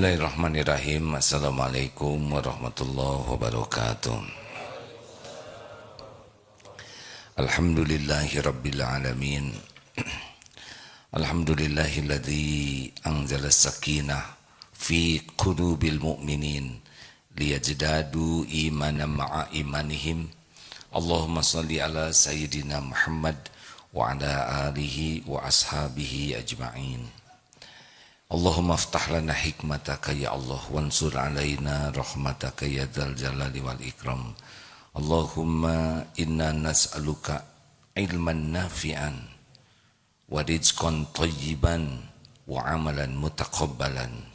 Bismillahirrahmanirrahim. Assalamualaikum warahmatullahi wabarakatuh. Alhamdulillahi rabbil alamin. Alhamdulillahilladzi anzala sakinah fi qulubil mu'minin liyajdadu imanan ma'a imanihim. Allahumma salli ala sayyidina Muhammad wa ala alihi wa ashabihi ajma'in. Allahumma aftah lana hikmataka ya Allah wansur alaina rahmataka ya dzal jalali wal ikram. Allahumma inna nas'aluka ilman nafi'an wa rizqan thayyiban wa amalan mutaqabbalan.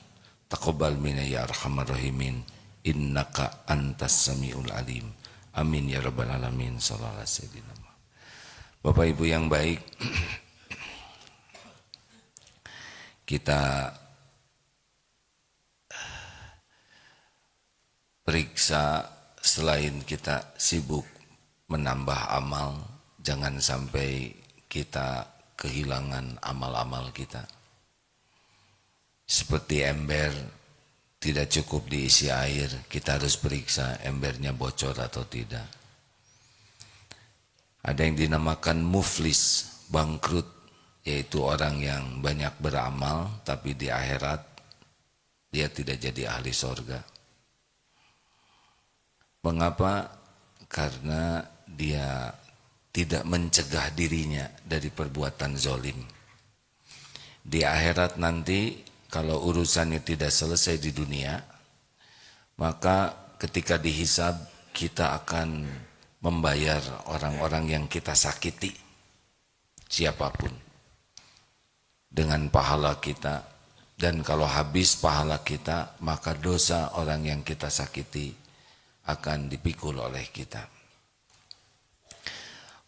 Taqabbal minna ya arhamar rahimin innaka antas samiul alim. Amin ya rabbal alamin. Sallallahu alaihi wasallam. Bapak Ibu yang baik, kita periksa selain kita sibuk menambah amal, jangan sampai kita kehilangan amal-amal kita. Seperti ember tidak cukup diisi air, kita harus periksa embernya bocor atau tidak. Ada yang dinamakan muflis, bangkrut, yaitu orang yang banyak beramal tapi di akhirat dia tidak jadi ahli sorga. Mengapa? Karena dia tidak mencegah dirinya dari perbuatan zolim. Di akhirat nanti kalau urusannya tidak selesai di dunia, maka ketika dihisab kita akan membayar orang-orang yang kita sakiti, siapapun, dengan pahala kita. Dan kalau habis pahala kita, maka dosa orang yang kita sakiti akan dipikul oleh kita.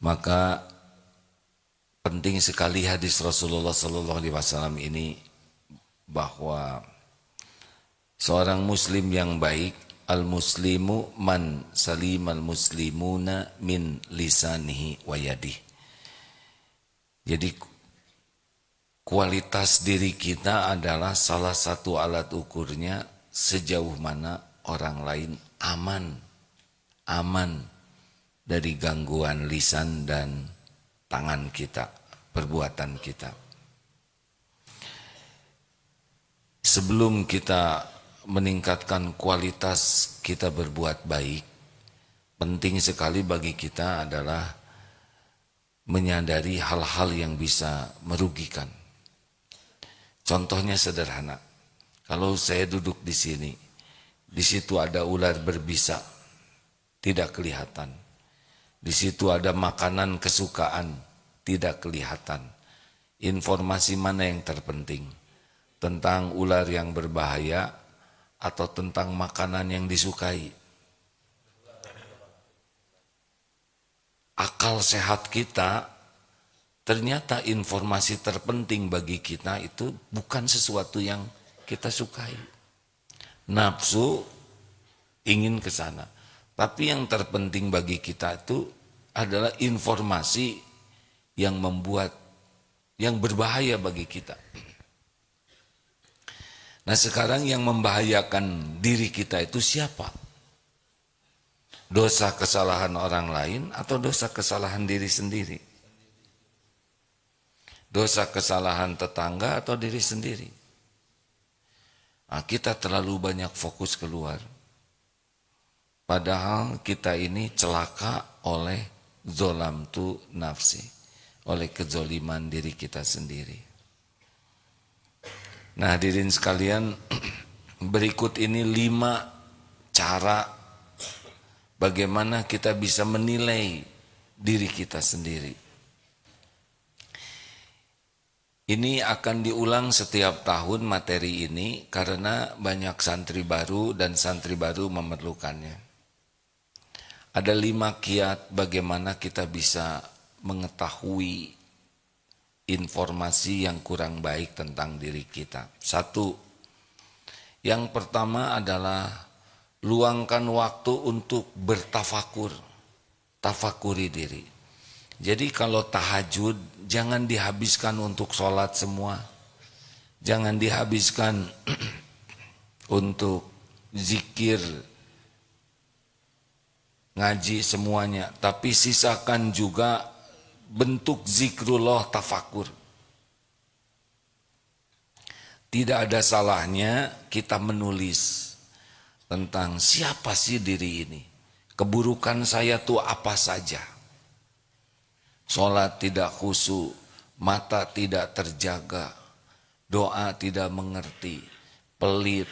Maka penting sekali hadis Rasulullah SAW ini, bahwa seorang muslim yang baik, al-muslimu man salimal muslimuna min lisanihi wa yadih. Jadi kualitas diri kita adalah salah satu alat ukurnya sejauh mana orang lain aman dari gangguan lisan dan tangan kita, perbuatan kita. Sebelum kita meningkatkan kualitas kita berbuat baik, penting sekali bagi kita adalah menyadari hal-hal yang bisa merugikan. Contohnya sederhana, kalau saya duduk di sini, di situ ada ular berbisa, tidak kelihatan. Di situ ada makanan kesukaan, tidak kelihatan. Informasi mana yang terpenting? Tentang ular yang berbahaya atau tentang makanan yang disukai? Akal sehat kita, ternyata informasi terpenting bagi kita itu bukan sesuatu yang kita sukai. Nafsu ingin ke sana. Tapi yang terpenting bagi kita itu adalah informasi yang berbahaya bagi kita. Nah, sekarang yang membahayakan diri kita itu siapa? Dosa kesalahan orang lain atau dosa kesalahan diri sendiri? Dosa kesalahan tetangga atau diri sendiri? Nah, kita terlalu banyak fokus keluar. Padahal kita ini celaka oleh zolamtu nafsi, oleh kezoliman diri kita sendiri. Nah, hadirin sekalian, berikut ini 5 cara bagaimana kita bisa menilai diri kita sendiri. Ini akan diulang setiap tahun materi ini karena banyak santri baru dan santri baru memerlukannya. Ada 5 kiat bagaimana kita bisa mengetahui informasi yang kurang baik tentang diri kita. 1, yang pertama adalah luangkan waktu untuk bertafakur, tafakuri diri. Jadi kalau tahajud jangan dihabiskan untuk sholat semua, jangan dihabiskan untuk zikir, ngaji semuanya, tapi sisakan juga bentuk zikrullah tafakur. Tidak ada salahnya kita menulis tentang siapa sih diri ini, keburukan saya tuh apa saja. Sholat tidak khusyuk, mata tidak terjaga, doa tidak mengerti, pelit,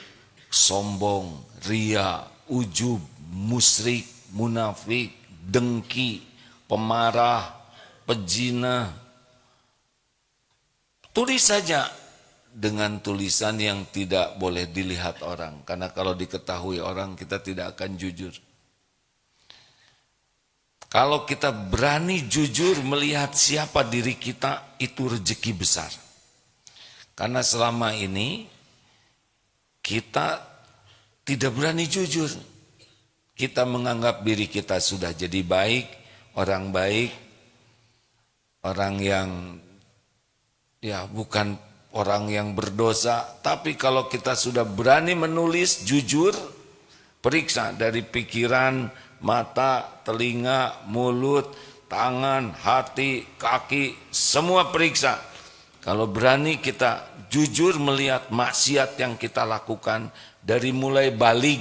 sombong, ria, ujub, musyrik, munafik, dengki, pemarah, pezina. Tulis saja dengan tulisan yang tidak boleh dilihat orang, karena kalau diketahui orang kita tidak akan jujur. Kalau kita berani jujur melihat siapa diri kita, itu rezeki besar. Karena selama ini kita tidak berani jujur. Kita menganggap diri kita sudah jadi baik, orang yang ya bukan orang yang berdosa. Tapi kalau kita sudah berani menulis jujur, periksa dari pikiran, mata, telinga, mulut, tangan, hati, kaki, semua periksa. Kalau berani kita jujur melihat maksiat yang kita lakukan dari mulai balig,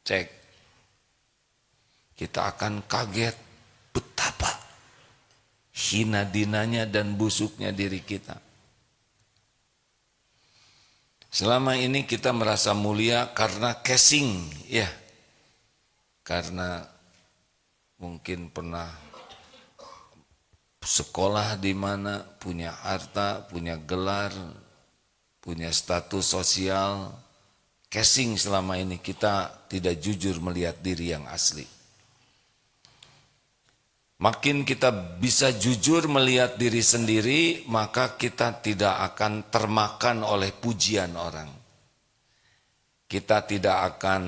cek, kita akan kaget betapa hina dinanya dan busuknya diri kita. Selama ini kita merasa mulia karena casing, ya, karena mungkin pernah sekolah di mana, punya harta, punya gelar, punya status sosial. Casing selama ini kita tidak jujur melihat diri yang asli. Makin kita bisa jujur melihat diri sendiri, maka kita tidak akan termakan oleh pujian orang. Kita tidak akan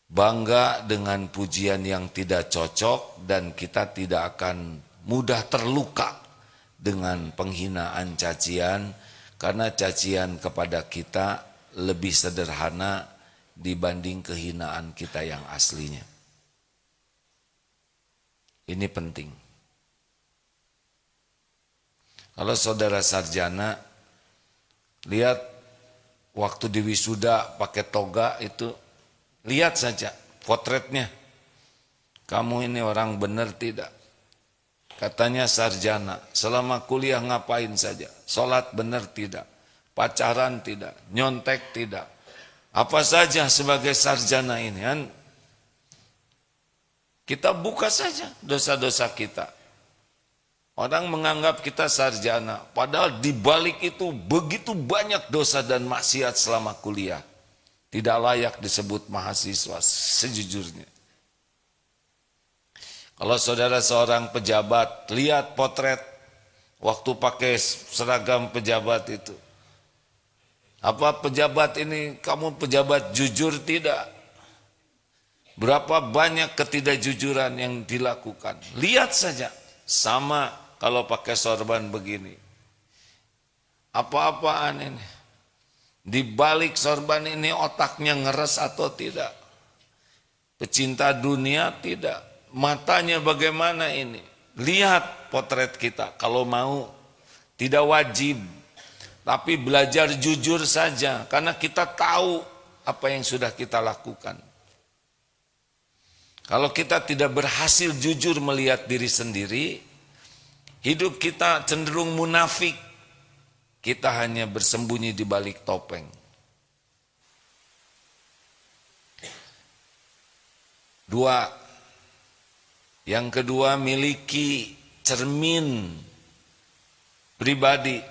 bangga dengan pujian yang tidak cocok, dan kita tidak akan mudah terluka dengan penghinaan, cacian, karena cacian kepada kita lebih sederhana dibanding kehinaan kita yang aslinya. Ini penting. Kalau saudara sarjana, lihat waktu di wisuda pakai toga itu, lihat saja potretnya. Kamu ini orang benar tidak? Katanya sarjana, selama kuliah ngapain saja? Sholat benar tidak? Pacaran tidak? Nyontek tidak? Apa saja sebagai sarjana ini kan? Kita buka saja dosa-dosa kita. Orang menganggap kita sarjana, padahal di balik itu begitu banyak dosa dan maksiat selama kuliah. Tidak layak disebut mahasiswa sejujurnya. Kalau saudara seorang pejabat, lihat potret waktu pakai seragam pejabat itu. Apa pejabat ini, kamu pejabat jujur tidak? Berapa banyak ketidakjujuran yang dilakukan. Lihat saja, sama kalau pakai sorban begini. Apa-apaan ini? Di balik sorban ini otaknya ngeres atau tidak? Pecinta dunia tidak? Matanya bagaimana ini? Lihat potret kita, kalau mau. Tidak wajib, tapi belajar jujur saja, karena kita tahu apa yang sudah kita lakukan. Kalau kita tidak berhasil jujur melihat diri sendiri, hidup kita cenderung munafik. Kita hanya bersembunyi di balik topeng. Yang kedua, miliki cermin pribadi.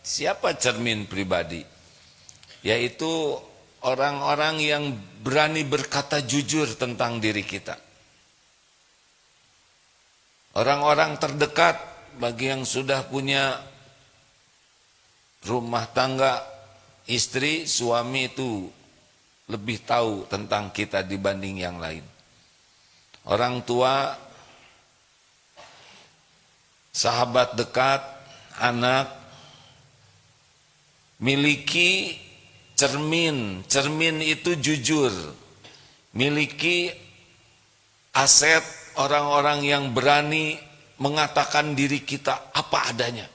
Siapa cermin pribadi? Yaitu orang-orang yang berani berkata jujur tentang diri kita. Orang-orang terdekat bagi yang sudah punya rumah tangga, istri, suami itu lebih tahu tentang kita dibanding yang lain. Orang tua, sahabat dekat, anak, miliki cermin, cermin itu jujur, miliki aset orang-orang yang berani mengatakan diri kita apa adanya.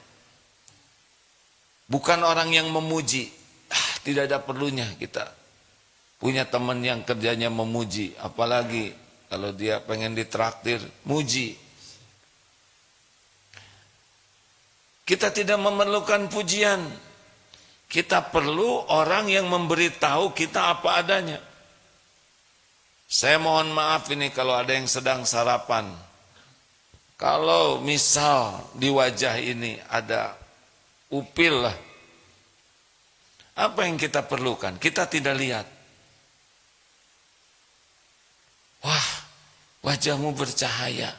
Bukan orang yang memuji, tidak ada perlunya kita punya teman yang kerjanya memuji, apalagi kalau dia pengen ditraktir, muji. Kita tidak memerlukan pujian. Kita perlu orang yang memberitahu kita apa adanya. Saya mohon maaf ini kalau ada yang sedang sarapan. Kalau misal di wajah ini ada upil lah. Apa yang kita perlukan? Kita tidak lihat. Wah, wajahmu bercahaya.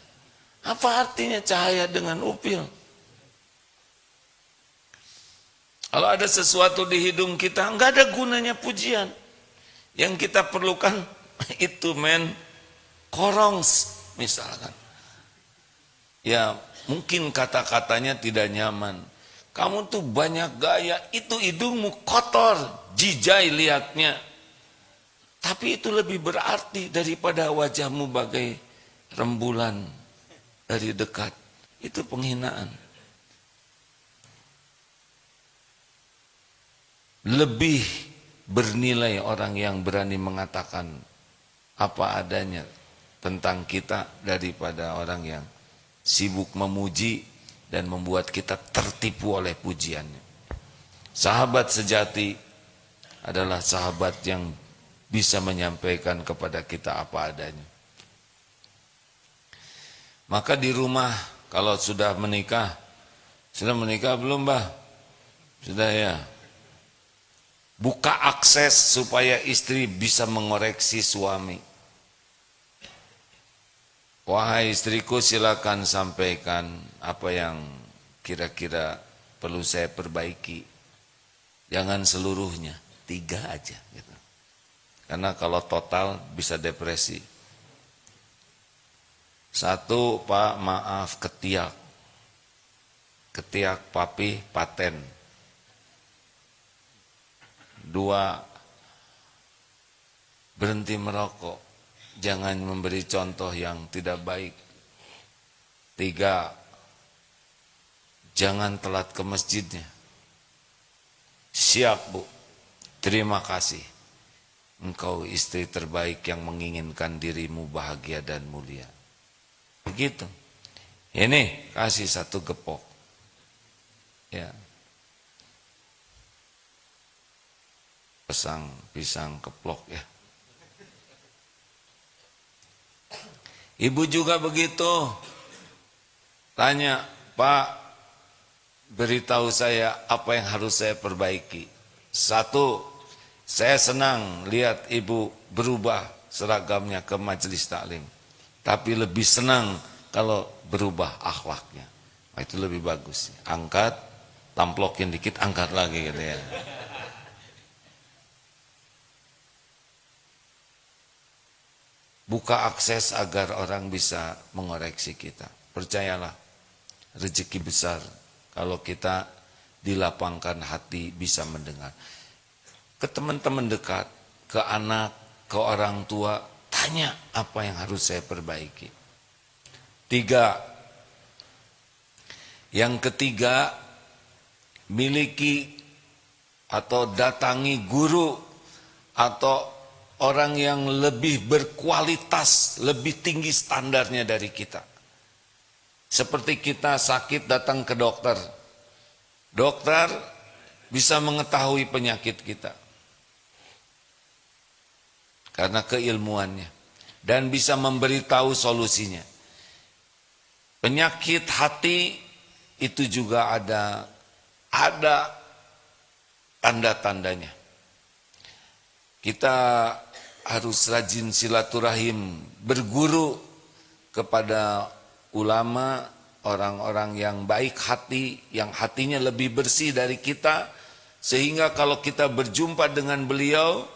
Apa artinya cahaya dengan upil? Kalau ada sesuatu di hidung kita, enggak ada gunanya pujian. Yang kita perlukan itu korongs misalkan. Ya mungkin kata-katanya tidak nyaman. Kamu tuh banyak gaya, itu hidungmu kotor, jijai lihatnya. Tapi itu lebih berarti daripada wajahmu bagai rembulan dari dekat. Itu penghinaan. Lebih bernilai orang yang berani mengatakan apa adanya tentang kita daripada orang yang sibuk memuji dan membuat kita tertipu oleh pujiannya. Sahabat sejati adalah sahabat yang bisa menyampaikan kepada kita apa adanya. Maka di rumah kalau sudah menikah belum Mbah? Sudah ya. Buka akses supaya istri bisa mengoreksi suami. Wahai istriku, silakan sampaikan apa yang kira-kira perlu saya perbaiki. Jangan seluruhnya, 3 aja gitu. Karena kalau total bisa depresi. 1, Pak, maaf, ketiak. Ketiak papi paten. 2, berhenti merokok. Jangan memberi contoh yang tidak baik. 3, jangan telat ke masjidnya. Siap Bu, terima kasih. Engkau istri terbaik yang menginginkan dirimu bahagia dan mulia. Begitu. Ini kasih 1 gepok. Ya. Pisang keplok ya. Ibu juga begitu. Tanya, Pak, beritahu saya apa yang harus saya perbaiki. 1, saya senang lihat ibu berubah seragamnya ke majelis taklim. Tapi lebih senang kalau berubah akhlaknya. Nah, itu lebih bagus. Angkat, tamplokin dikit, angkat lagi gitu ya. Buka akses agar orang bisa mengoreksi kita. Percayalah, rezeki besar kalau kita dilapangkan hati bisa mendengar. Ke teman-teman dekat, ke anak, ke orang tua, tanya apa yang harus saya perbaiki. 3, yang ketiga, miliki atau datangi guru atau orang yang lebih berkualitas, lebih tinggi standarnya dari kita. Seperti kita sakit datang ke dokter. Dokter bisa mengetahui penyakit kita. Karena keilmuannya. Dan bisa memberitahu solusinya. Penyakit hati itu juga ada tanda-tandanya. Kita harus rajin silaturahim, berguru kepada ulama, orang-orang yang baik hati, yang hatinya lebih bersih dari kita, sehingga kalau kita berjumpa dengan beliau,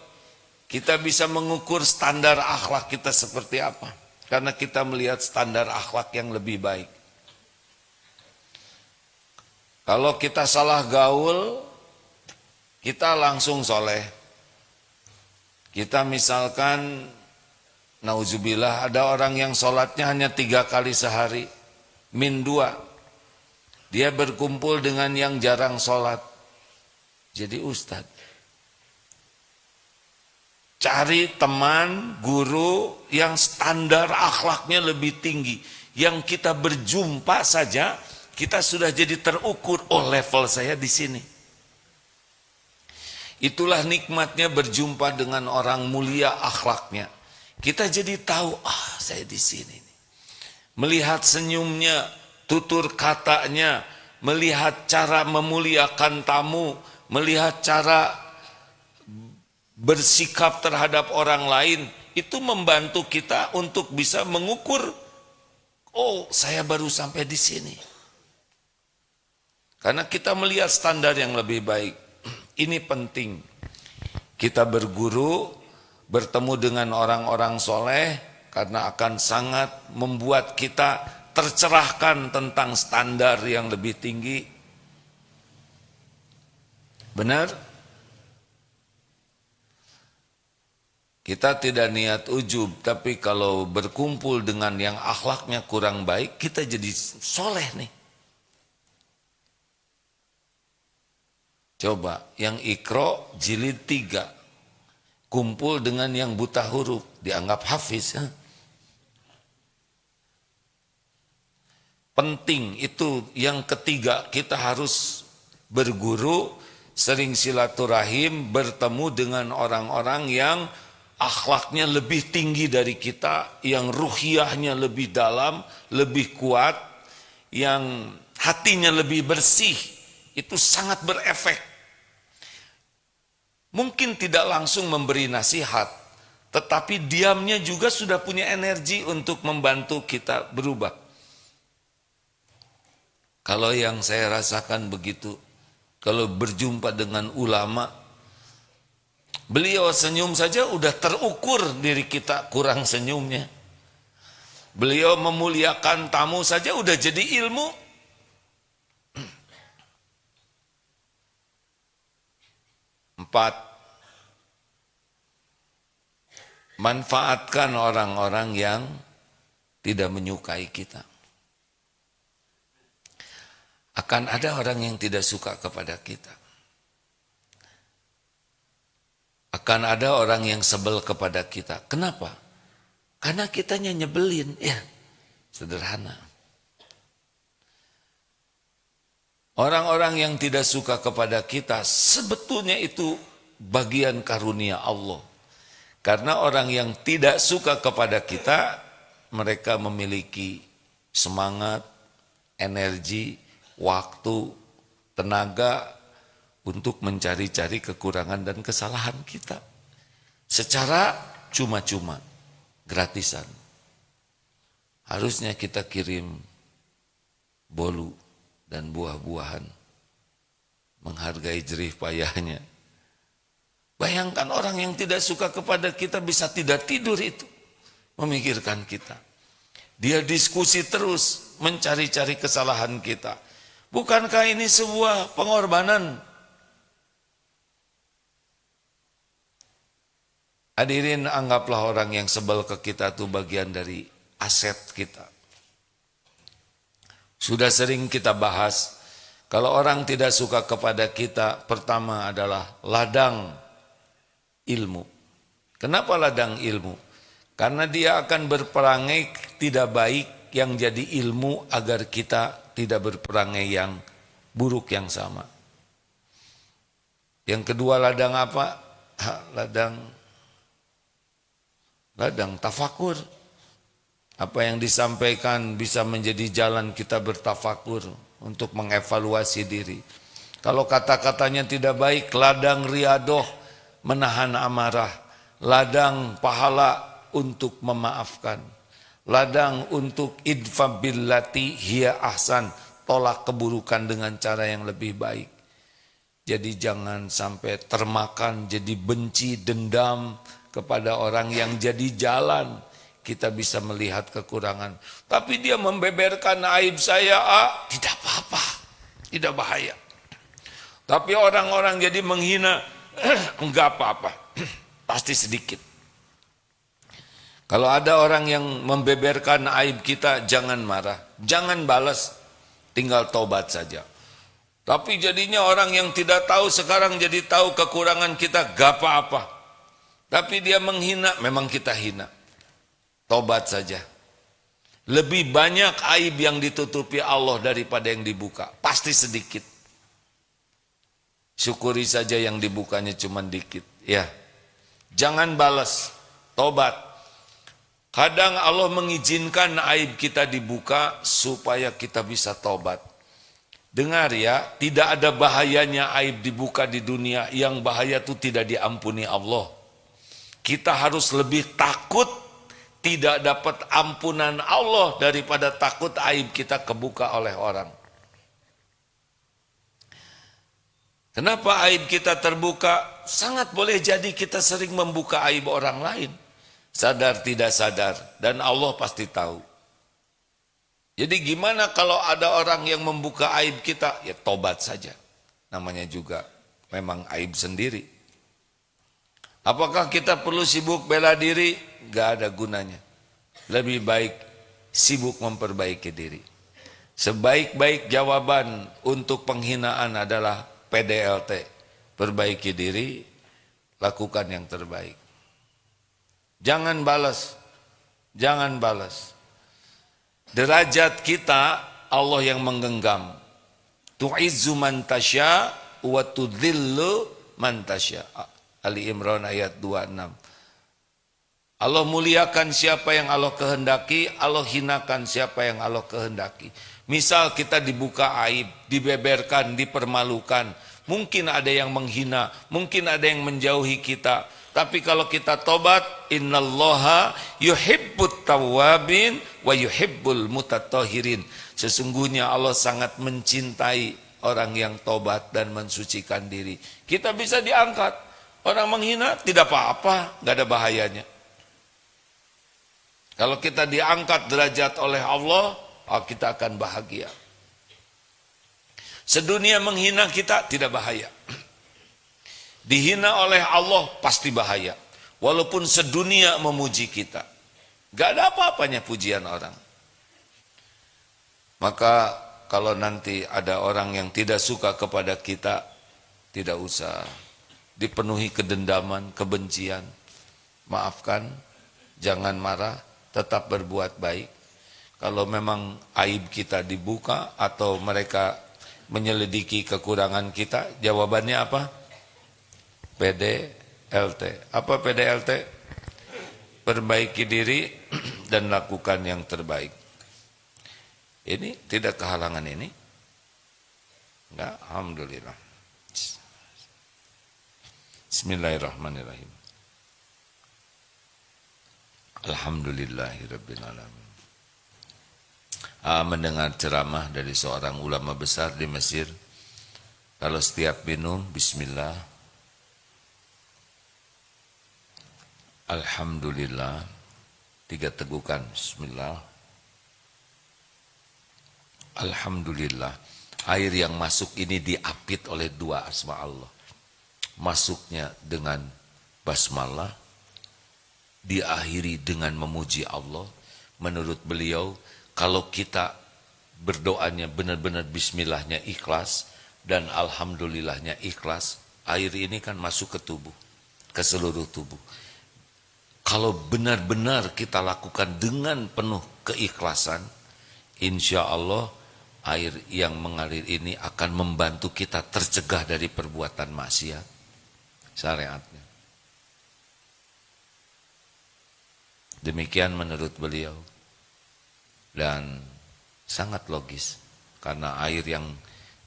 kita bisa mengukur standar akhlak kita seperti apa. Karena kita melihat standar akhlak yang lebih baik. Kalau kita salah gaul, kita langsung soleh. Kita misalkan, nauzubillah, ada orang yang sholatnya hanya 3 kali sehari, min 2. Dia berkumpul dengan yang jarang sholat, jadi ustadz. Cari teman, guru yang standar akhlaknya lebih tinggi. Yang kita berjumpa saja, kita sudah jadi terukur, oh level saya di sini. Itulah nikmatnya berjumpa dengan orang mulia akhlaknya. Kita jadi tahu, saya di sini. Melihat senyumnya, tutur katanya, melihat cara memuliakan tamu, melihat cara bersikap terhadap orang lain, itu membantu kita untuk bisa mengukur, oh saya baru sampai di sini. Karena kita melihat standar yang lebih baik. Ini penting. Kita berguru, bertemu dengan orang-orang soleh, karena akan sangat membuat kita tercerahkan tentang standar yang lebih tinggi. Benar? Kita tidak niat ujub, tapi kalau berkumpul dengan yang akhlaknya kurang baik, kita jadi soleh nih. Coba, yang Iqra jilid 3, kumpul dengan yang buta huruf, dianggap hafiz. Penting itu yang ketiga, kita harus berguru, sering silaturahim, bertemu dengan orang-orang yang akhlaknya lebih tinggi dari kita, yang ruhiyahnya lebih dalam, lebih kuat, yang hatinya lebih bersih. Itu sangat berefek. Mungkin tidak langsung memberi nasihat, tetapi diamnya juga sudah punya energi untuk membantu kita berubah. Kalau yang saya rasakan begitu, kalau berjumpa dengan ulama, beliau senyum saja udah terukur diri kita kurang senyumnya. Beliau memuliakan tamu saja udah jadi ilmu. Empat, manfaatkan orang-orang yang tidak menyukai kita. Akan ada orang yang tidak suka kepada kita. Akan ada orang yang sebel kepada kita. Kenapa? Karena kitanya nyebelin. Ya, sederhana. Orang-orang yang tidak suka kepada kita, sebetulnya itu bagian karunia Allah. Karena orang yang tidak suka kepada kita, mereka memiliki semangat, energi, waktu, tenaga untuk mencari-cari kekurangan dan kesalahan kita. Secara cuma-cuma, gratisan. Harusnya kita kirim bolu dan buah-buahan, menghargai jerih payahnya. Bayangkan orang yang tidak suka kepada kita bisa tidak tidur itu, memikirkan kita. Dia diskusi terus, mencari-cari kesalahan kita. Bukankah ini sebuah pengorbanan? Hadirin, anggaplah orang yang sebel ke kita itu bagian dari aset kita. Sudah sering kita bahas, kalau orang tidak suka kepada kita, pertama adalah ladang ilmu. Kenapa ladang ilmu? Karena dia akan berperangai tidak baik yang jadi ilmu agar kita tidak berperangai yang buruk yang sama. Yang kedua ladang apa? Ladang tafakur. Apa yang disampaikan bisa menjadi jalan kita bertafakur untuk mengevaluasi diri. Kalau kata-katanya tidak baik, ladang riadoh, menahan amarah. Ladang pahala untuk memaafkan. Ladang untuk idfa billati hiya ahsan, tolak keburukan dengan cara yang lebih baik. Jadi jangan sampai termakan jadi benci, dendam kepada orang yang jadi jalan. Kita bisa melihat kekurangan. Tapi dia membeberkan aib saya, tidak apa-apa. Tidak bahaya. Tapi orang-orang jadi menghina, enggak apa-apa, pasti sedikit. Kalau ada orang yang membeberkan aib kita, jangan marah, jangan balas, tinggal tobat saja. Tapi jadinya orang yang tidak tahu sekarang jadi tahu kekurangan kita, gak apa-apa. Tapi dia menghina, memang kita hina. Tobat saja. Lebih banyak aib yang ditutupi Allah daripada yang dibuka, pasti sedikit. Syukuri saja yang dibukanya cuma dikit. Ya, jangan balas, tobat. Kadang Allah mengizinkan aib kita dibuka supaya kita bisa tobat. Dengar ya, tidak ada bahayanya aib dibuka di dunia. Yang bahaya itu tidak diampuni Allah. Kita harus lebih takut tidak dapat ampunan Allah daripada takut aib kita kebuka oleh orang. Kenapa aib kita terbuka? Sangat boleh jadi kita sering membuka aib orang lain. Sadar tidak sadar. Dan Allah pasti tahu. Jadi gimana kalau ada orang yang membuka aib kita? Ya tobat saja. Namanya juga memang aib sendiri. Apakah kita perlu sibuk bela diri? Gak ada gunanya. Lebih baik sibuk memperbaiki diri. Sebaik-baik jawaban untuk penghinaan adalah PDLT, perbaiki diri, lakukan yang terbaik. Jangan balas, jangan balas. Derajat kita Allah yang menggenggam. Tu'izzu man tasya wa tudhillu man tasya. Ali Imran ayat 26. Allah muliakan siapa yang Allah kehendaki, Allah hinakan siapa yang Allah kehendaki. Misal kita dibuka aib, dibeberkan, dipermalukan. Mungkin ada yang menghina, mungkin ada yang menjauhi kita. Tapi kalau kita tobat, innallaha yuhibbut tawwabin wa yuhibbul mutatahhirin. Sesungguhnya Allah sangat mencintai orang yang tobat dan mensucikan diri. Kita bisa diangkat. Orang menghina tidak apa-apa, gak ada bahayanya. Kalau kita diangkat derajat oleh Allah, kita akan bahagia. Sedunia menghina kita tidak bahaya. Dihina oleh Allah pasti bahaya. Walaupun sedunia memuji kita. Gak ada apa-apanya pujian orang. Maka kalau nanti ada orang yang tidak suka kepada kita, tidak usah dipenuhi kedendaman, kebencian. Maafkan, jangan marah, tetap berbuat baik. Kalau memang aib kita dibuka atau mereka menyelidiki kekurangan kita, jawabannya apa? PDLT. Apa PDLT? Perbaiki diri dan lakukan yang terbaik. Ini tidak kehalangan ini? Enggak, alhamdulillah. Bismillahirrahmanirrahim. Alhamdulillahirabbil alamin. Mendengar ceramah dari seorang ulama besar di Mesir, kalau setiap minum bismillah, alhamdulillah, 3 tegukan bismillah, alhamdulillah, air yang masuk ini diapit oleh 2 asma Allah. Masuknya dengan basmalah, diakhiri dengan memuji Allah. Menurut beliau, kalau kita berdoanya benar-benar bismillahnya ikhlas dan alhamdulillahnya ikhlas, air ini kan masuk ke tubuh, ke seluruh tubuh. Kalau benar-benar kita lakukan dengan penuh keikhlasan, insya Allah air yang mengalir ini akan membantu kita tercegah dari perbuatan maksiat syariatnya. Demikian menurut beliau. Dan sangat logis, karena air yang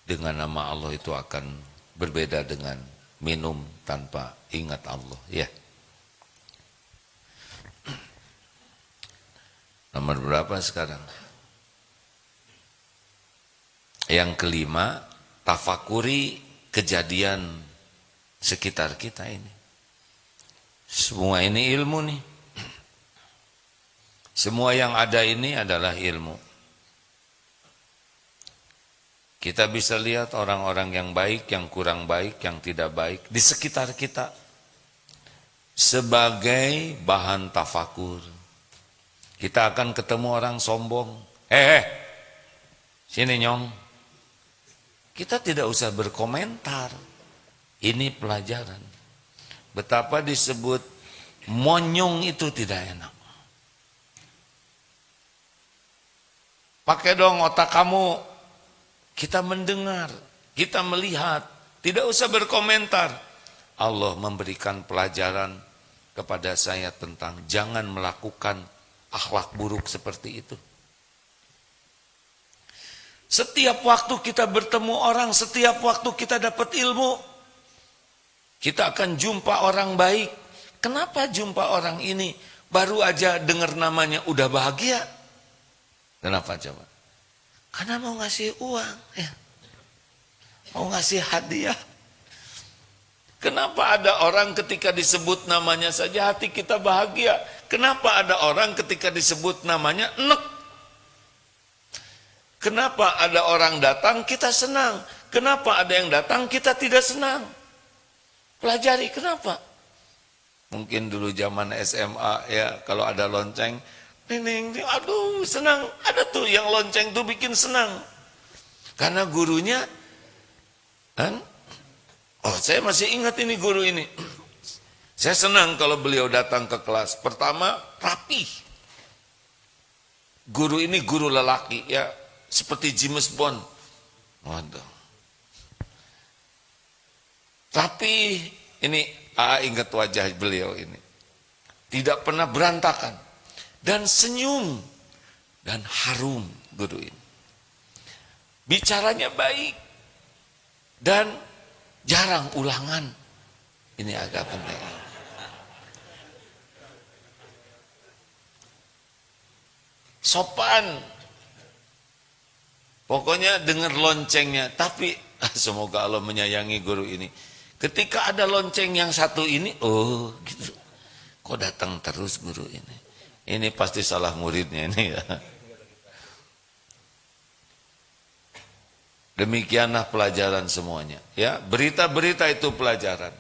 dengan nama Allah itu akan berbeda dengan minum tanpa ingat Allah. Ya. Nomor berapa sekarang? Yang kelima, tafakuri kejadian sekitar kita ini. Semua ini ilmu nih. Semua yang ada ini adalah ilmu. Kita bisa lihat orang-orang yang baik, yang kurang baik, yang tidak baik di sekitar kita sebagai bahan tafakur. Kita akan ketemu orang sombong. Sini nyong. Kita tidak usah berkomentar. Ini pelajaran. Betapa disebut monyong itu tidak enak. Pakai dong otak kamu. Kita mendengar, kita melihat, tidak usah berkomentar. Allah memberikan pelajaran kepada saya tentang jangan melakukan akhlak buruk seperti itu. Setiap waktu kita bertemu orang, setiap waktu kita dapat ilmu, kita akan jumpa orang baik. Kenapa jumpa orang ini baru aja dengar namanya udah bahagia? Kenapa coba? Karena mau ngasih uang, ya. Mau ngasih hadiah. Kenapa ada orang ketika disebut namanya saja hati kita bahagia? Kenapa ada orang ketika disebut namanya enek? Kenapa ada orang datang kita senang? Kenapa ada yang datang kita tidak senang? Pelajari kenapa? Mungkin dulu zaman SMA ya, kalau ada lonceng, Neneng, aduh senang. Ada tuh yang lonceng tuh bikin senang. Karena gurunya, kan? Oh saya masih ingat ini guru ini. Saya senang kalau beliau datang ke kelas. Pertama, rapi. Guru ini guru lelaki ya. Seperti James Bond. Waduh. Tapi ini, ingat wajah beliau ini. Tidak pernah berantakan. Dan senyum dan harum guru ini. Bicaranya baik dan jarang ulangan. Ini agak penting. Sopan. Pokoknya dengar loncengnya, tapi semoga Allah menyayangi guru ini. Ketika ada lonceng yang satu ini, oh gitu. Kok datang terus guru ini? Ini pasti salah muridnya ini ya. Demikianlah pelajaran semuanya. Ya, berita-berita itu pelajaran.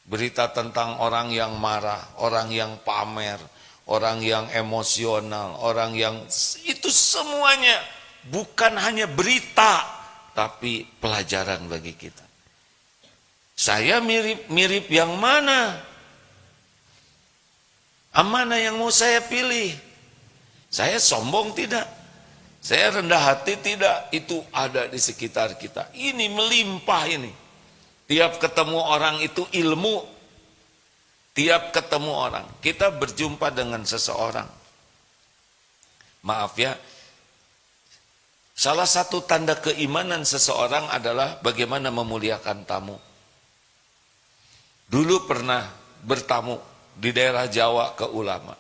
Berita tentang orang yang marah, orang yang pamer, orang yang emosional, orang yang itu semuanya bukan hanya berita, tapi pelajaran bagi kita. Saya mirip yang mana? Mana yang mau saya pilih? Saya sombong tidak? Saya rendah hati tidak? Itu ada di sekitar kita. Ini melimpah ini. Tiap ketemu orang itu ilmu. Tiap ketemu orang. Kita berjumpa dengan seseorang. Maaf ya. Salah satu tanda keimanan seseorang adalah bagaimana memuliakan tamu. Dulu pernah bertamu di daerah Jawa ke ulama.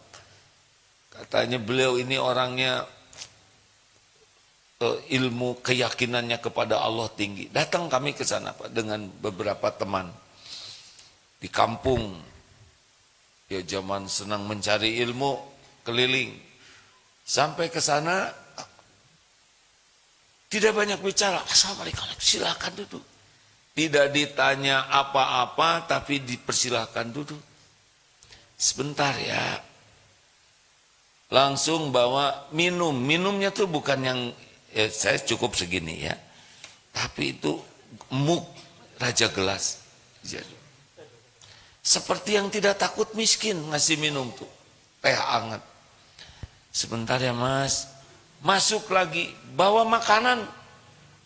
Katanya beliau ini orangnya ilmu keyakinannya kepada Allah tinggi. Datang kami ke sana Pak dengan beberapa teman di kampung. Ya zaman senang mencari ilmu keliling. Sampai ke sana tidak banyak bicara. Assalamualaikum, silakan duduk. Tidak ditanya apa-apa tapi dipersilahkan duduk. Sebentar ya. Langsung bawa minum. Minumnya tuh bukan yang saya cukup segini ya. Tapi itu muk raja gelas. Seperti yang tidak takut miskin ngasih minum tuh. Teh hangat. Sebentar ya Mas. Masuk lagi bawa makanan.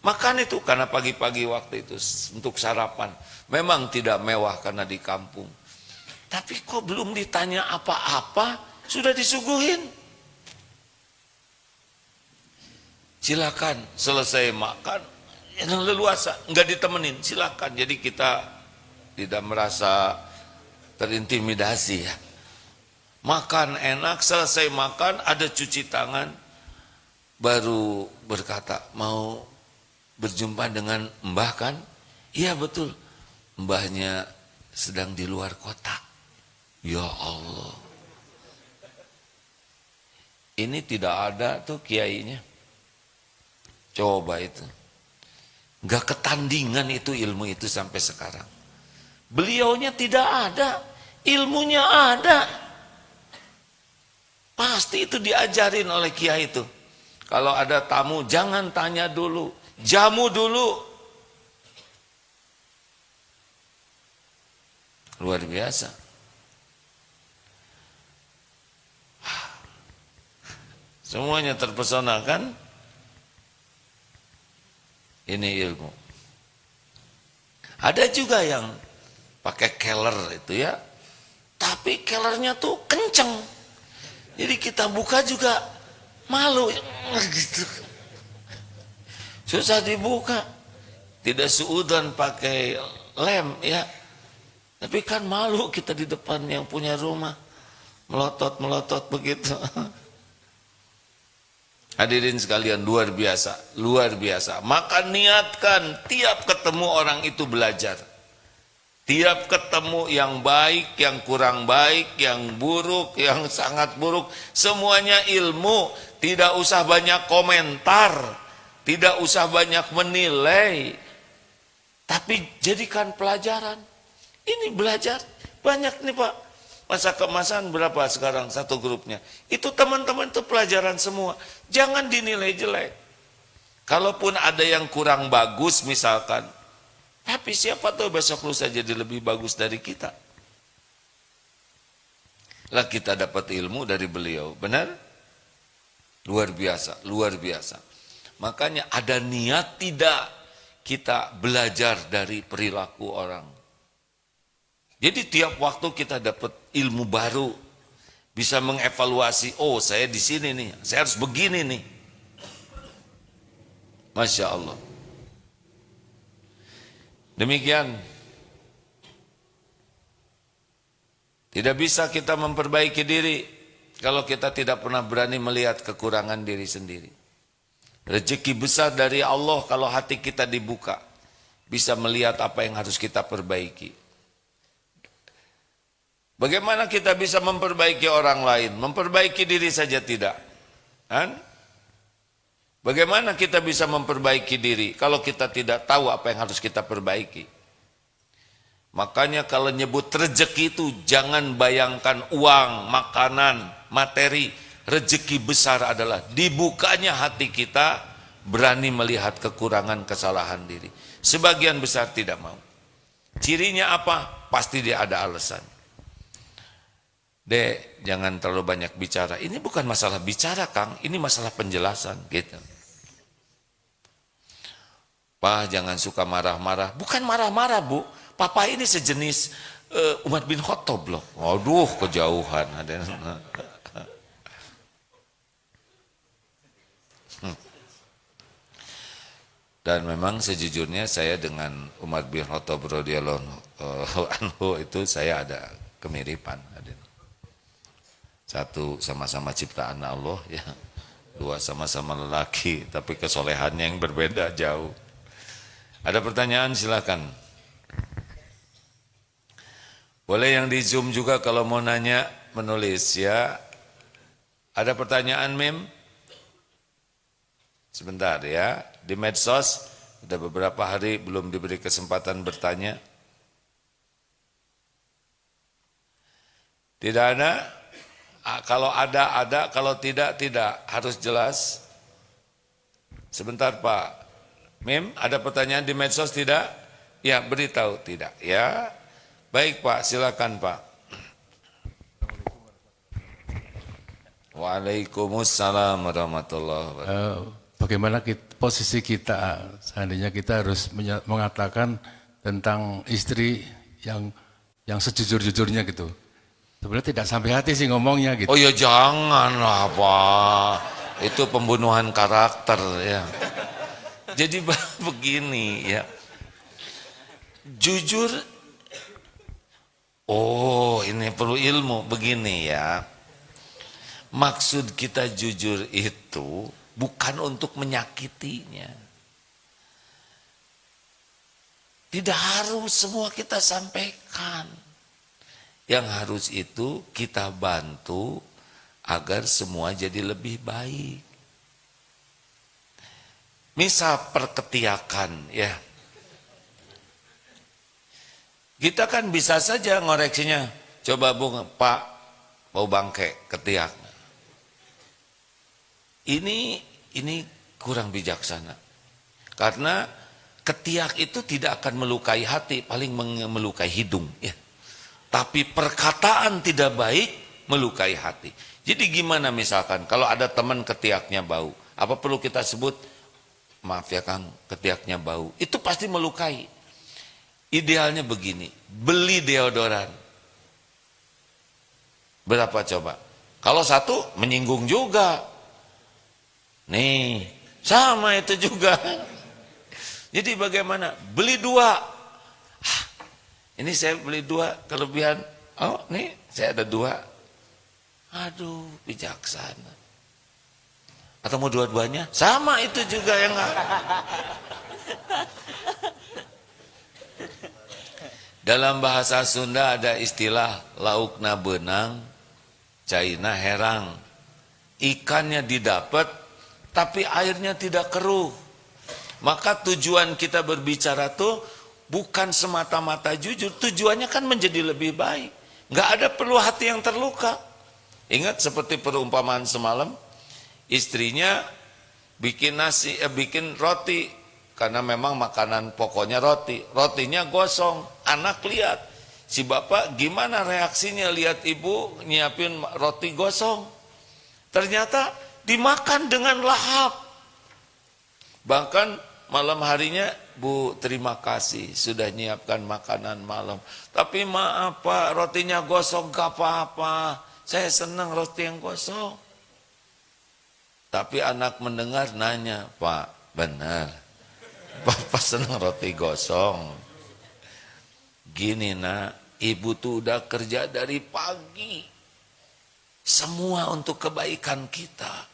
Makan itu karena pagi-pagi waktu itu untuk sarapan. Memang tidak mewah karena di kampung. Tapi kok belum ditanya apa-apa, sudah disuguhin. Silakan, selesai makan, yang leluasa, enggak ditemenin, silakan. Jadi kita tidak merasa terintimidasi ya. Makan enak, selesai makan, ada cuci tangan, baru berkata, mau berjumpa dengan mbah kan? Iya betul, mbahnya sedang di luar kota. Ya Allah. Ini tidak ada tuh kiainya. Coba itu. Gak ketandingan itu ilmu itu sampai sekarang. Beliaunya tidak ada, ilmunya ada. Pasti itu diajarin oleh kiai itu. Kalau ada tamu jangan tanya dulu, jamu dulu. Luar biasa. Semuanya terpesona kan? Ini ilmu. Ada juga yang pakai keler itu ya, tapi kelernya tuh kenceng. Jadi kita buka juga malu gitu. Susah dibuka. Tidak suudan pakai lem ya. Tapi kan malu kita di depan yang punya rumah. Melotot-melotot begitu. Hadirin sekalian, luar biasa, luar biasa. Maka niatkan tiap ketemu orang itu belajar. Tiap ketemu yang baik, yang kurang baik, yang buruk, yang sangat buruk, semuanya ilmu. Tidak usah banyak komentar, tidak usah banyak menilai, tapi jadikan pelajaran. Ini belajar banyak nih Pak. Masa keemasan berapa sekarang satu grupnya? Itu teman-teman itu pelajaran semua. Jangan dinilai jelek. Kalaupun ada yang kurang bagus misalkan, tapi siapa tahu besok lusa jadi lebih bagus dari kita. Lah kita dapat ilmu dari beliau, benar? Luar biasa, luar biasa. Makanya ada niat tidak kita belajar dari perilaku orang. Jadi tiap waktu kita dapat ilmu baru, bisa mengevaluasi, oh saya di sini nih, saya harus begini nih. Masya Allah. Demikian. Tidak bisa kita memperbaiki diri kalau kita tidak pernah berani melihat kekurangan diri sendiri. Rezeki besar dari Allah kalau hati kita dibuka, bisa melihat apa yang harus kita perbaiki. Bagaimana kita bisa memperbaiki orang lain? Memperbaiki diri saja tidak. Kan? Bagaimana kita bisa memperbaiki diri kalau kita tidak tahu apa yang harus kita perbaiki? Makanya kalau nyebut rezeki itu jangan bayangkan uang, makanan, materi. Rezeki besar adalah dibukanya hati kita, berani melihat kekurangan kesalahan diri. Sebagian besar tidak mau. Cirinya apa? Pasti dia ada alasan. Dek, jangan terlalu banyak bicara. Ini bukan masalah bicara, Kang. Ini masalah penjelasan, gitu. Pak, jangan suka marah-marah. Bukan marah-marah, Bu. Papa ini sejenis Umar bin Khattab loh. Waduh, kejauhan. Dan memang sejujurnya saya dengan Umar bin Khattab radhiyallahu anhu itu saya ada kemiripan. Satu sama-sama ciptaan Allah ya, dua sama-sama lelaki, tapi kesolehannya yang berbeda jauh. Ada pertanyaan silakan. Boleh yang di Zoom juga kalau mau nanya menulis ya. Ada pertanyaan Mim? Sebentar ya, di medsos sudah beberapa hari belum diberi kesempatan bertanya. Tidak ada? Kalau ada, kalau tidak, harus jelas. Sebentar Pak Mim, ada pertanyaan di medsos tidak? Ya, beritahu tidak ya. Baik Pak, silakan Pak. Waalaikumsalam warahmatullahi wabarakatuh. Bagaimana posisi kita, seandainya kita harus mengatakan tentang istri yang sejujur-jujurnya gitu. Sebenarnya tidak sampai hati sih ngomongnya gitu. Oh ya janganlah Pak, itu pembunuhan karakter ya. Jadi begini ya, jujur, oh ini perlu ilmu begini ya. Maksud kita jujur itu bukan untuk menyakitinya. Tidak harus semua kita sampaikan. Yang harus itu kita bantu agar semua jadi lebih baik. Misal perketiakan ya. Kita kan bisa saja ngoreksinya. Coba Bung, Pak, bau bangke, ketiak. Ini kurang bijaksana. Karena ketiak itu tidak akan melukai hati, paling melukai hidung ya. Tapi perkataan tidak baik melukai hati. Jadi gimana misalkan kalau ada teman ketiaknya bau, apa perlu kita sebut, maaf ya Kang, ketiaknya bau. Itu pasti melukai. Idealnya begini, beli deodoran. Berapa coba? Kalau satu menyinggung juga. Nih, sama itu juga. Jadi bagaimana? Beli dua. Ini saya beli dua, kelebihan. Oh, nih saya ada dua. Aduh, bijaksana. Atau mau dua-duanya? Sama itu juga yang dalam bahasa Sunda ada istilah laukna benang, caina herang. Ikannya didapat, tapi airnya tidak keruh. Maka tujuan kita berbicara tuh bukan semata-mata jujur, tujuannya kan menjadi lebih baik. Nggak ada perlu hati yang terluka. Ingat seperti perumpamaan semalam, istrinya bikin bikin roti, karena memang makanan pokoknya roti. Rotinya gosong, anak lihat. Si bapak gimana reaksinya lihat ibu nyiapin roti gosong. Ternyata dimakan dengan lahap. Bahkan malam harinya, Bu terima kasih sudah nyiapkan makanan malam. Tapi maaf Pak, rotinya gosong gak apa-apa. Saya senang roti yang gosong. Tapi anak mendengar nanya, Pak benar, Bapak senang roti gosong. Gini nak, ibu tuh udah kerja dari pagi. Semua untuk kebaikan kita.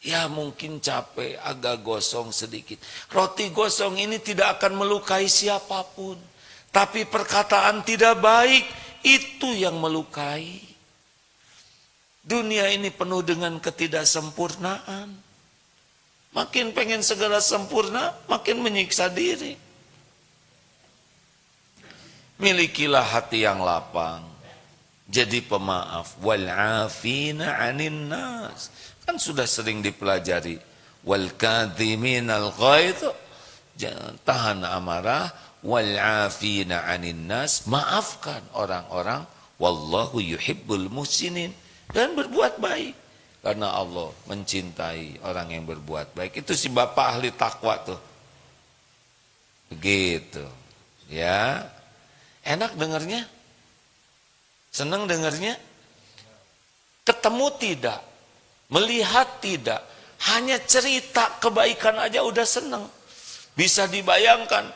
Ya mungkin capek, agak gosong sedikit. Roti gosong ini tidak akan melukai siapapun. Tapi perkataan tidak baik, itu yang melukai. Dunia ini penuh dengan ketidaksempurnaan. Makin pengen segala sempurna, makin menyiksa diri. Milikilah hati yang lapang. Jadi pemaaf. Wal'afina 'anin nas. Kan sudah sering dipelajari. Wal kadhiminal ghaidh, tahan amarah. Wal 'afina 'anin nas, maafkan orang-orang. Wallahu yuhibbul muhsinin, dan berbuat baik. Karena Allah mencintai orang yang berbuat baik. Itu si bapak ahli takwa tuh. Begitu. Ya. Enak dengarnya? Senang dengarnya? Ketemu tidak? Melihat tidak, hanya cerita kebaikan aja udah seneng. Bisa dibayangkan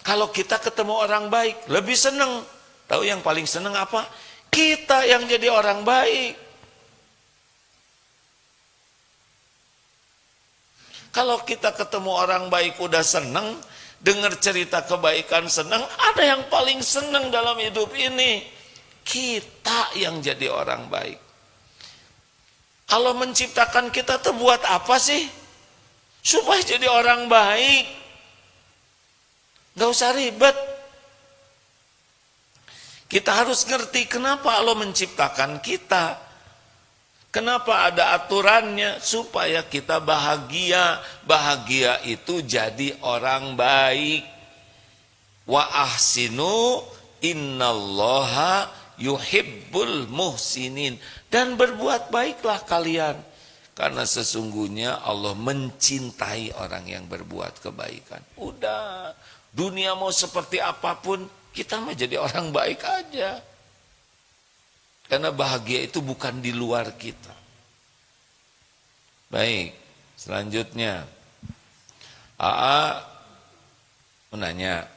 kalau kita ketemu orang baik lebih seneng. Tahu yang paling seneng apa? Kita yang jadi orang baik. Kalau kita ketemu orang baik udah seneng, dengar cerita kebaikan seneng, ada yang paling seneng dalam hidup ini. Kita yang jadi orang baik. Allah menciptakan kita tuh buat apa sih? Supaya jadi orang baik. Gak usah ribet. Kita harus ngerti kenapa Allah menciptakan kita. Kenapa ada aturannya? Supaya kita bahagia. Bahagia itu jadi orang baik. Wa ahsinu innallaha yuhibbul muhsinin. Dan berbuat baiklah kalian. Karena sesungguhnya Allah mencintai orang yang berbuat kebaikan. Udah, dunia mau seperti apapun, kita mah jadi orang baik aja. Karena bahagia itu bukan di luar kita. Baik, selanjutnya. AA menanya,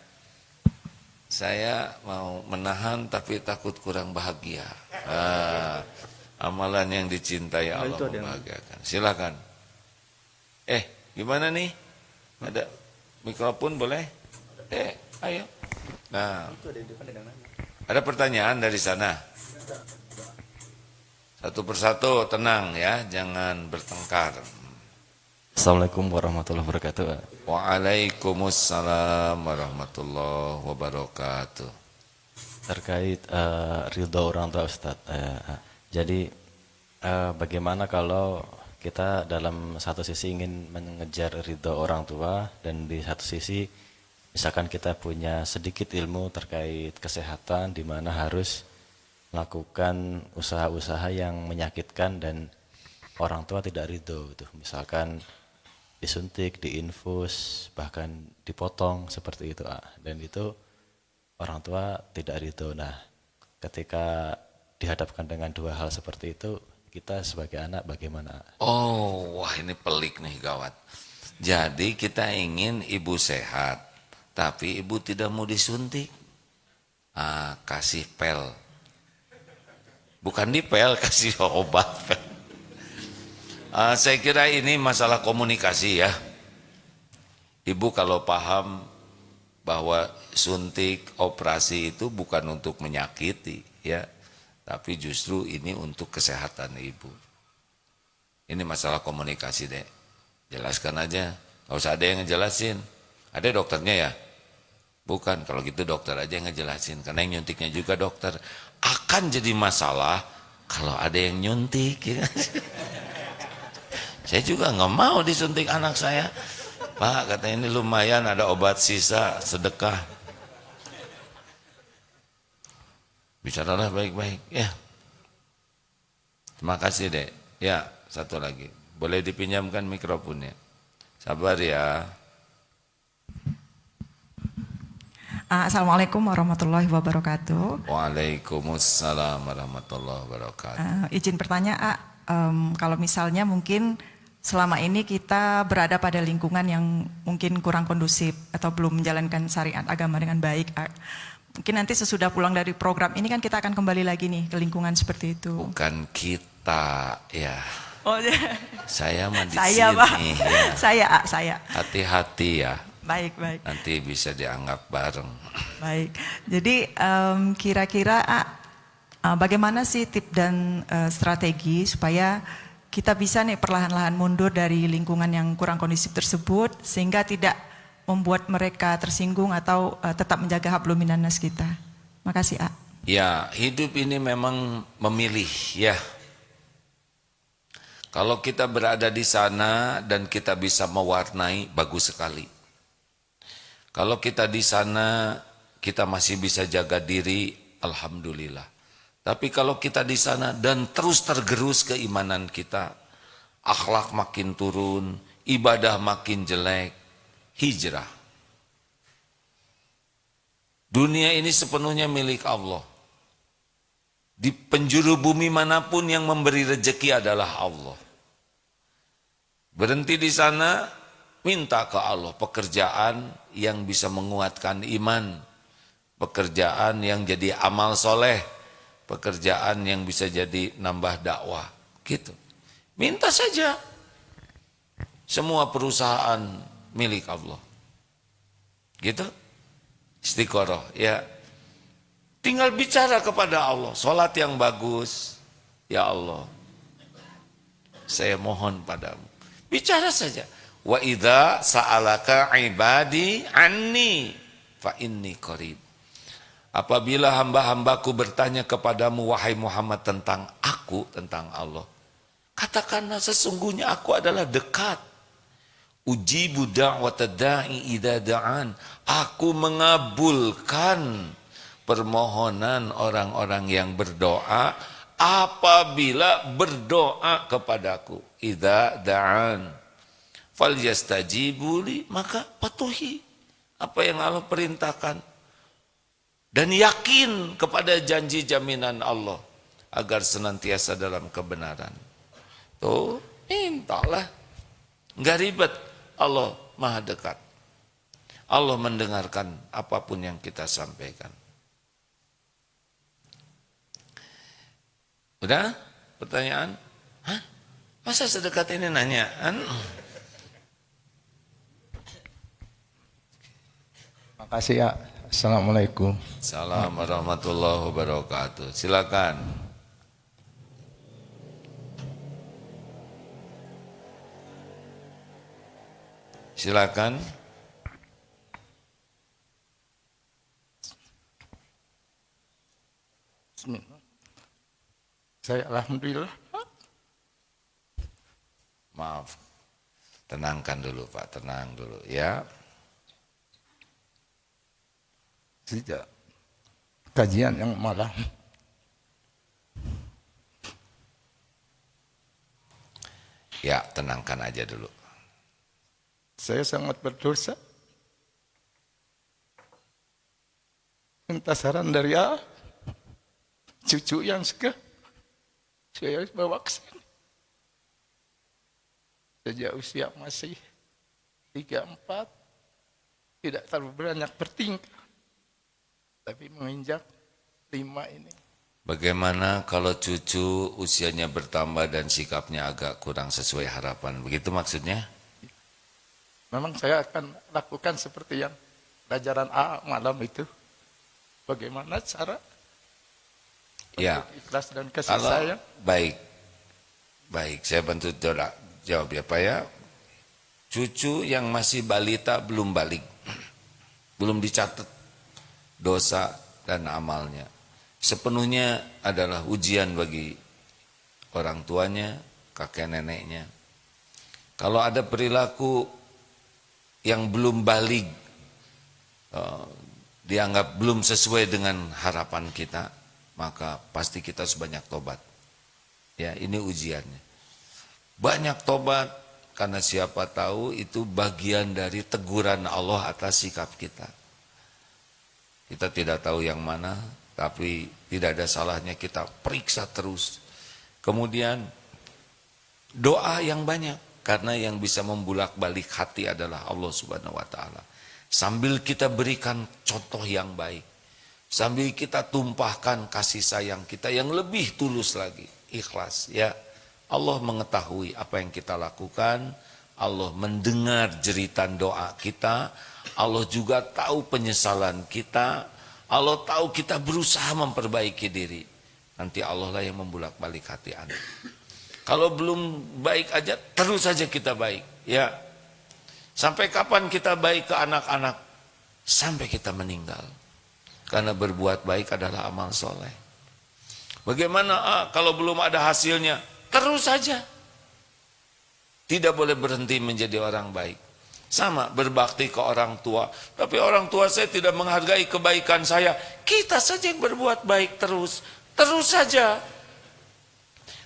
saya mau menahan tapi takut kurang bahagia. Amalan yang dicintai Allah membahagiakan. Silakan. Gimana nih? Ada mikrofon boleh? Ayo. Nah, ada pertanyaan dari sana. Satu persatu, tenang ya, jangan bertengkar. Assalamualaikum warahmatullahi wabarakatuh. Waalaikumsalam warahmatullahi wabarakatuh. Terkait ridho orang tua Ustadz. Jadi bagaimana kalau kita dalam satu sisi ingin mengejar ridho orang tua dan di satu sisi misalkan kita punya sedikit ilmu terkait kesehatan di mana harus melakukan usaha-usaha yang menyakitkan dan orang tua tidak ridho gitu. Misalkan disuntik, diinfus, bahkan dipotong seperti itu. Dan itu orang tua tidak ridho. Nah, ketika dihadapkan dengan dua hal seperti itu, kita sebagai anak bagaimana? Oh, wah ini pelik nih gawat. Jadi kita ingin ibu sehat, tapi ibu tidak mau disuntik. Kasih pel. Bukan dipel, kasih obat pel. Saya kira ini masalah komunikasi ya. Ibu kalau paham bahwa suntik, operasi itu bukan untuk menyakiti ya, tapi justru ini untuk kesehatan ibu. Ini masalah komunikasi deh. Jelaskan aja, nggak usah ada yang ngejelasin. Ada dokternya ya? Bukan, kalau gitu dokter aja yang ngejelasin. Karena yang nyuntiknya juga dokter. Akan jadi masalah kalau ada yang nyuntik ya. Saya juga nggak mau disuntik anak saya. Pak, katanya ini lumayan ada obat sisa, sedekah. Bicaralah baik-baik ya. Terima kasih dek. Ya, satu lagi. Boleh dipinjamkan mikrofonnya. Sabar ya. Assalamualaikum warahmatullahi wabarakatuh. Waalaikumsalam warahmatullahi wabarakatuh. Izin bertanya, kalau misalnya mungkin selama ini kita berada pada lingkungan yang mungkin kurang kondusif atau belum menjalankan syariat agama dengan baik. Mungkin nanti sesudah pulang dari program ini kan kita akan kembali lagi nih ke lingkungan seperti itu. Bukan kita ya. Oh, saya mah di saya, sini. Pak. Ya. Saya. Hati-hati ya. Baik. Nanti bisa dianggap bareng. Baik. Jadi kira-kira bagaimana sih tip dan strategi supaya kita bisa nih perlahan-lahan mundur dari lingkungan yang kurang kondusif tersebut sehingga tidak membuat mereka tersinggung atau tetap menjaga hablum minannas kita. Makasih, A. Ya, hidup ini memang memilih ya. Kalau kita berada di sana dan kita bisa mewarnai, bagus sekali. Kalau kita di sana kita masih bisa jaga diri, alhamdulillah. Tapi kalau kita di sana dan terus tergerus keimanan kita, akhlak makin turun, ibadah makin jelek, hijrah. Dunia ini sepenuhnya milik Allah. Di penjuru bumi manapun yang memberi rezeki adalah Allah. Berhenti di sana, minta ke Allah pekerjaan yang bisa menguatkan iman, pekerjaan yang jadi amal soleh, pekerjaan yang bisa jadi nambah dakwah, gitu. Minta saja. Semua perusahaan milik Allah. Gitu. Istiqoroh, ya. Tinggal bicara kepada Allah, salat yang bagus. Ya Allah, saya mohon padamu. Bicara saja. Wa idza sa'alaka ibadi anni fa inni qarib. Apabila hamba-hambaku bertanya kepadamu wahai Muhammad tentang aku, tentang Allah, katakanlah sesungguhnya aku adalah dekat. Ujibu da'watad da'i idza da'an. Aku mengabulkan permohonan orang-orang yang berdoa apabila berdoa kepadaku. Idza da'an. Falyastajibu li, maka patuhi apa yang Allah perintahkan. Dan yakin kepada janji jaminan Allah agar senantiasa dalam kebenaran. Tuh, mintalah. Enggak ribet. Allah Maha dekat. Allah mendengarkan apapun yang kita sampaikan. Udah? Pertanyaan? Hah? Masa sedekat ini nanya? Makasih ya. Assalamualaikum. Assalamualaikum warahmatullahi wabarakatuh. Silakan. Silakan. Bismillah. Saya alhamdulillah. Maaf. Tenangkan dulu Pak, tenang dulu ya. Sejak kajian yang malam, Ya, tenangkan aja dulu. saya sangat berdosa. Minta saran dari cucu yang suka saya bawa ke sini. Sejak usia masih 3-4, tidak terlalu banyak bertingkah. Tapi menginjak 5 ini. Bagaimana kalau cucu usianya bertambah dan sikapnya agak kurang sesuai harapan? Begitu maksudnya? Memang saya akan lakukan seperti yang pelajaran malam itu. Bagaimana cara Ya. untuk ikhlas dan kasih Kalau sayang? baik, saya bantu jawab ya Pak ya. Cucu yang masih balita belum balik, belum dicatat dosa dan amalnya. Sepenuhnya adalah ujian bagi orang tuanya, kakek neneknya. Kalau ada perilaku yang belum balik, dianggap belum sesuai dengan harapan kita, maka pasti kita sebanyak tobat. Ya, ini ujiannya. Banyak tobat, karena siapa tahu itu bagian dari teguran Allah atas sikap kita. Kita tidak tahu yang mana, tapi tidak ada salahnya kita periksa terus. Kemudian doa yang banyak, karena yang bisa membulak-balik hati adalah Allah Subhanahu wa taala. Sambil kita berikan contoh yang baik, sambil kita tumpahkan kasih sayang kita yang lebih tulus lagi, ikhlas ya. Allah mengetahui apa yang kita lakukan, Allah mendengar jeritan doa kita, Allah juga tahu penyesalan kita, Allah tahu kita berusaha memperbaiki diri. Nanti Allah lah yang membulak-balik hati Anda. Kalau belum baik aja, terus saja kita baik. Ya, sampai kapan kita baik ke anak-anak? Sampai kita meninggal. Karena berbuat baik adalah amal soleh. Bagaimana kalau belum ada hasilnya? Terus saja. Tidak boleh berhenti menjadi orang baik. Sama berbakti ke orang tua. Tapi orang tua saya tidak menghargai kebaikan saya. Kita saja yang berbuat baik terus. Terus saja.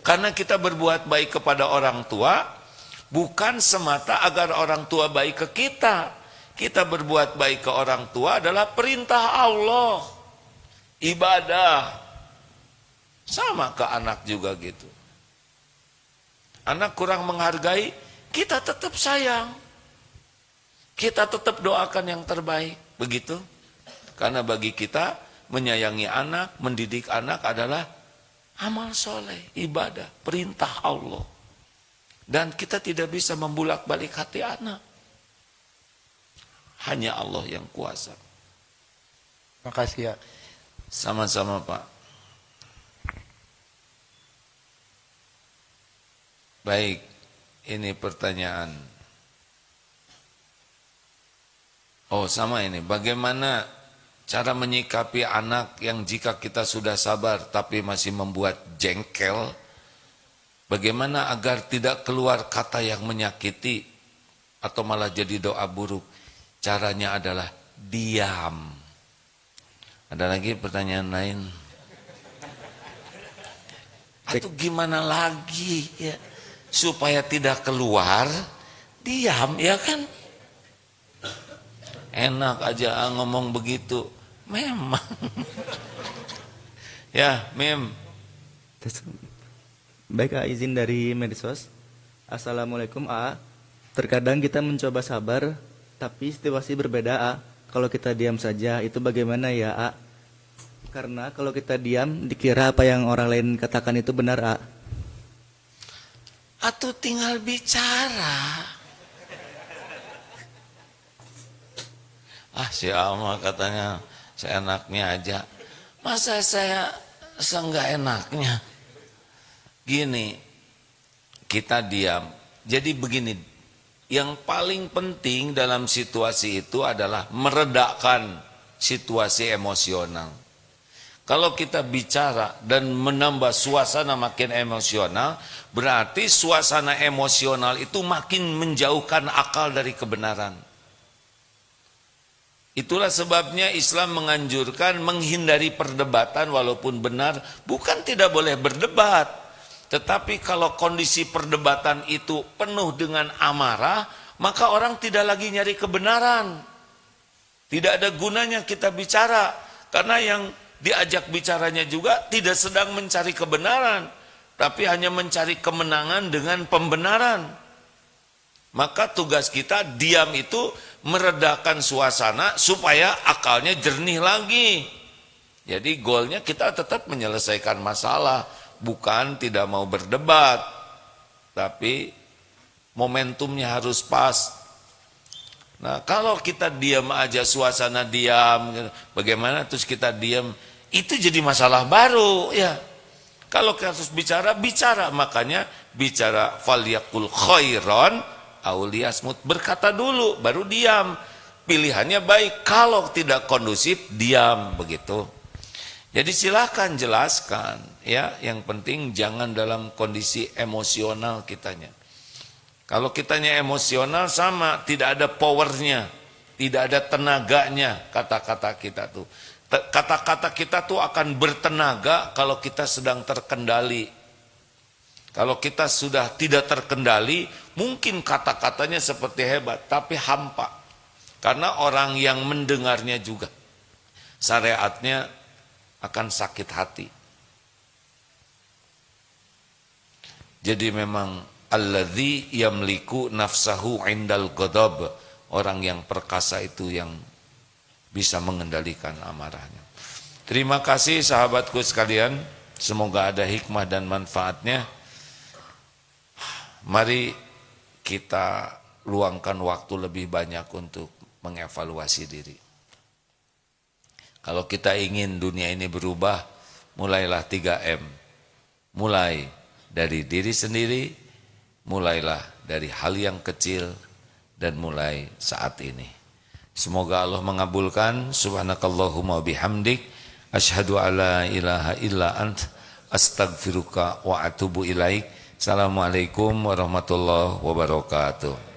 Karena kita berbuat baik kepada orang tua, bukan semata agar orang tua baik ke kita. Kita berbuat baik ke orang tua adalah perintah Allah. Ibadah. Sama ke anak juga gitu. Anak kurang menghargai, kita tetap sayang. Kita tetap doakan yang terbaik. Begitu. Karena bagi kita, menyayangi anak, mendidik anak adalah amal soleh, ibadah, perintah Allah. Dan kita tidak bisa membulak-balik hati anak. Hanya Allah yang kuasa. Makasih ya. Sama-sama Pak. Baik, ini pertanyaan. Oh sama ini, bagaimana cara menyikapi anak yang jika kita sudah sabar tapi masih membuat jengkel? Bagaimana agar tidak keluar kata yang menyakiti atau malah jadi doa buruk? Caranya adalah diam. Ada lagi pertanyaan lain? Atau gimana lagi ya? Supaya tidak keluar, diam ya kan? Enak aja ngomong begitu. Memang. Ya, Mem. Baik, izin dari medsos. Assalamualaikum, Terkadang kita mencoba sabar, tapi situasi berbeda, Kalau kita diam saja, itu bagaimana ya, Karena kalau kita diam, dikira apa yang orang lain katakan itu benar, Atau tinggal bicara. Si Alma katanya seenaknya aja. Masa saya seenggak enaknya? Gini, kita diam. Jadi begini, Yang paling penting dalam situasi itu adalah meredakan situasi emosional. Kalau kita bicara dan menambah suasana makin emosional, berarti suasana emosional itu makin menjauhkan akal dari kebenaran. Itulah sebabnya Islam menganjurkan menghindari perdebatan walaupun benar, bukan tidak boleh berdebat. Tetapi kalau kondisi perdebatan itu penuh dengan amarah, maka orang tidak lagi nyari kebenaran. Tidak ada gunanya kita bicara, karena yang diajak bicaranya juga tidak sedang mencari kebenaran, tapi hanya mencari kemenangan dengan pembenaran. Maka tugas kita diam itu meredakan suasana supaya akalnya jernih lagi. Jadi goalnya kita tetap menyelesaikan masalah, bukan tidak mau berdebat, tapi momentumnya harus pas. Nah, kalau kita diam aja, suasana diam, bagaimana terus kita diam, itu jadi masalah baru ya. Kalau kita harus bicara, bicara. Makanya bicara falyakul khairan auliyasmut, berkata dulu baru diam. Pilihannya baik, kalau tidak kondusif diam, begitu. Jadi silahkan jelaskan ya, yang penting jangan dalam kondisi emosional kitanya. Kalau kitanya emosional sama, tidak ada powernya, tidak ada tenaganya kata-kata kita tuh. Kata-kata kita tuh akan bertenaga kalau kita sedang terkendali. Kalau kita sudah tidak terkendali, mungkin kata-katanya seperti hebat, tapi hampa. Karena orang yang mendengarnya juga, syariatnya akan sakit hati. Jadi memang alladzi yamliku nafsahu indal ghadab, orang yang perkasa itu yang bisa mengendalikan amarahnya. Terima kasih sahabatku sekalian, semoga ada hikmah dan manfaatnya. Mari kita luangkan waktu lebih banyak untuk mengevaluasi diri. Kalau kita ingin dunia ini berubah, mulailah 3M. Mulai dari diri sendiri, mulailah dari hal yang kecil, dan mulai saat ini. Semoga Allah mengabulkan. Subhanakallahumma bihamdik, asyhadu alla ilaha illa ant, astaghfiruka wa atubu ilaik. Assalamualaikum warahmatullahi wabarakatuh.